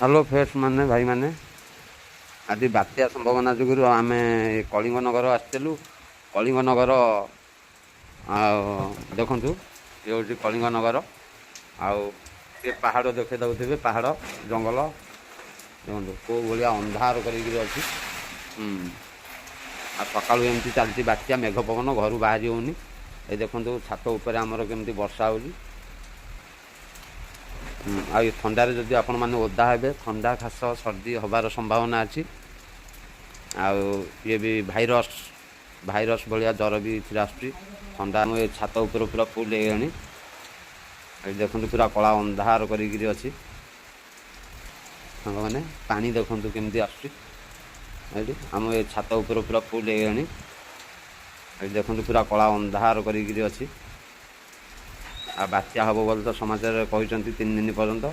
Hello friends माने भाई माने आज बात्या संभावना जुगुरु आमे कलिंगनगर आसलु। कलिंगनगर देखु ये हूँ कलिंगनगर ये पहाड़ देखे दे पहाड़ जंगल देखो कौ भाया अंधार कर सका एमती चलती बात्या मेघ पवन घर बाहरी होनी। ये देखो छात उपर आमर केमती वर्षा हो थंडार जदि आपण मैंने ओदा हे थंडा खास सर्दी हबार संभावना अच्छी। ये भी भाइरस भाइरस भाया जर भी थंडा ये छात उपर पूरा फुल हो देखु पूरा कला अंधार कर मैंने पानी देखु केमती आम ये छात उपर पूरा फुल हो देखु पूरा कला अंधार कर बात्या हम बोल तो समाचार कहते 3 दिन पर्यंत।